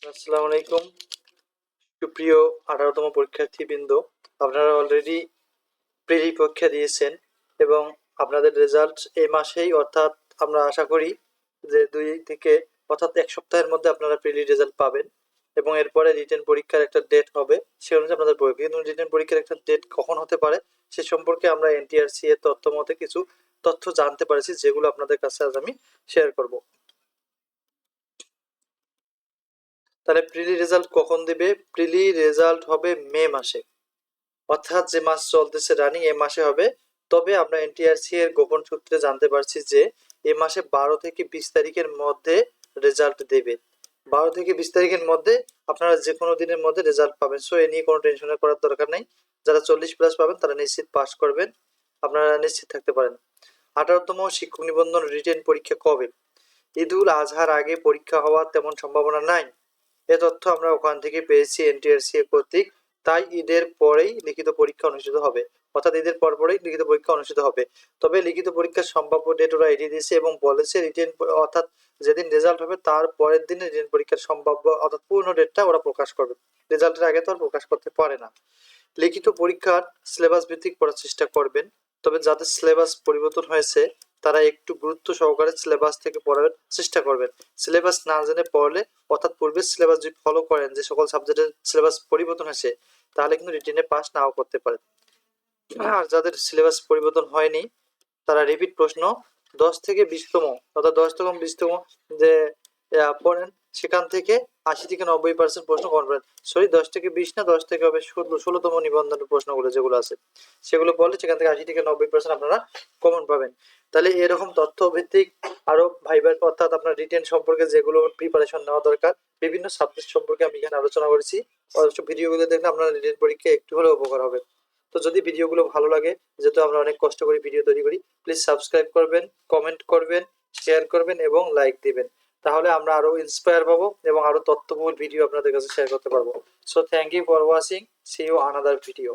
আসসালামু আলাইকুম সুপ্রিয় 18তম পরীক্ষার্থীবৃন্দ, আপনারা অলরেডি প্রিলি পরীক্ষা দিয়েছেন এবং আপনাদের রেজাল্ট এই মাসেই, অর্থাৎ আমরা আশা করি যে 2 থেকে অর্থাৎ 1 সপ্তাহের মধ্যে আপনারা প্রিলি রেজাল্ট পাবেন এবং এরপরে রিটেন পরীক্ষার একটা ডেট হবে, সে অনুযায়ী আপনাদের পরীক্ষা। কিন্তু রিটেন পরীক্ষার একটা ডেট কখন হতে পারে সে সম্পর্কে আমরা এনটিআরসি এর তথ্য মতে কিছু তথ্য জানতে পারছি, যেগুলো আপনাদের কাছে আজ আমি শেয়ার করব। তাহলে প্রিলি রেজাল্ট কখন দিবে? প্রিলি রেজাল্ট হবে মে মাসে, অর্থাৎ যে মাস চলতেছে রানিং এ মাসে হবে। তবে আমরা এনটিআরসি এর গোপন সূত্রে জানতে পারছি যে এ মাসে 12 থেকে 20 তারিখের মধ্যে রেজাল্ট দেবে। 12 থেকে 20 তারিখের মধ্যে আপনারা যে কোনো দিনের মধ্যে রেজাল্ট পাবেন, সো এ নিয়ে কোনো টেনশন করার দরকার নেই। যারা 40+ পাবেন তারা নিশ্চিত পাস করবেন, আপনারা নিশ্চিত থাকতে পারেন। 18তম শিক্ষক নিবন্ধন রিটেন পরীক্ষা কবে? ঈদুল আজহার আগে পরীক্ষা হওয়ার তেমন সম্ভাবনা নাই, এ তথ্য আমরা ওখান থেকে পেয়েছি এনটিআরসি কর্তৃক। তাই ঈদের পরেই লিখিত পরীক্ষা অনুষ্ঠিত হবে, অর্থাৎ ঈদের পরপরই লিখিত পরীক্ষা অনুষ্ঠিত হবে। তবে লিখিত পরীক্ষার সম্ভাব্য ডেট ওরা এড়িয়ে দিয়েছে এবং বলেছে রিটেন, অর্থাৎ যেদিন রেজাল্ট হবে তার পরের দিনে রিটেন পরীক্ষার সম্ভাব্য অর্থাৎ পূর্ণ ডেটটা ওরা প্রকাশ করবে, রেজাল্টের আগে তো আর প্রকাশ করতে পারে না। লিখিত পরীক্ষার সিলেবাস ভিত্তিক পড়ার চেষ্টা করবেন, তবে যাদের সিলেবাস পরিবর্তন হয়েছে তারা একটু গুরুত্ব সহকারে সিলেবাস থেকে পড়ার চেষ্টা করবেন। সিলেবাস না জেনে পড়লে, অর্থাৎ পূর্বের সিলেবাস যদি ফলো করেন যে সকল সাবজেক্টের সিলেবাস পরিবর্তন হয়েছে, তাহলে কিন্তু রিটেনে পাস নাও করতে পারেন। আর যাদের সিলেবাস পরিবর্তন হয়নি তারা রিপিট প্রশ্ন 10 থেকে 20তম, অর্থাৎ 10 থেকে 20তম যে পড়েন, সেখান থেকে 80 থেকে 90% প্রশ্ন কমন পাবেন। সরি, 10 থেকে 20 না, 10 থেকে হবে 16তম নিবন্ধনের প্রশ্নগুলো যেগুলো আছে সেগুলো পড়লে সেখান থেকে 80 থেকে 90% আপনারা কমন পাবেন। তাহলে এরকম তথ্য ভিত্তিক আরো ভাইবার, অর্থাৎ আপনার রিটেন সম্পর্কে যেগুলো প্রিপারেশন নেওয়া দরকার, বিভিন্ন সাবজেক্ট সম্পর্কে আমি এখানে আলোচনা করেছি। অবশ্য ভিডিওগুলো দেখলে আপনার রিটেন পরীক্ষায় একটু হলেও উপকার হবে। তো যদি ভিডিওগুলো ভালো লাগে, যেহেতু আমরা অনেক কষ্ট করে ভিডিও তৈরি করি, প্লিজ সাবস্ক্রাইব করবেন, কমেন্ট করবেন, শেয়ার করবেন এবং লাইক দিবেন। তাহলে আমরা আরো ইন্সপায়ার পাবো এবং আরো তথ্যবহুল ভিডিও আপনাদের কাছে শেয়ার করতে পারবো। So thank you for watching, see you another video.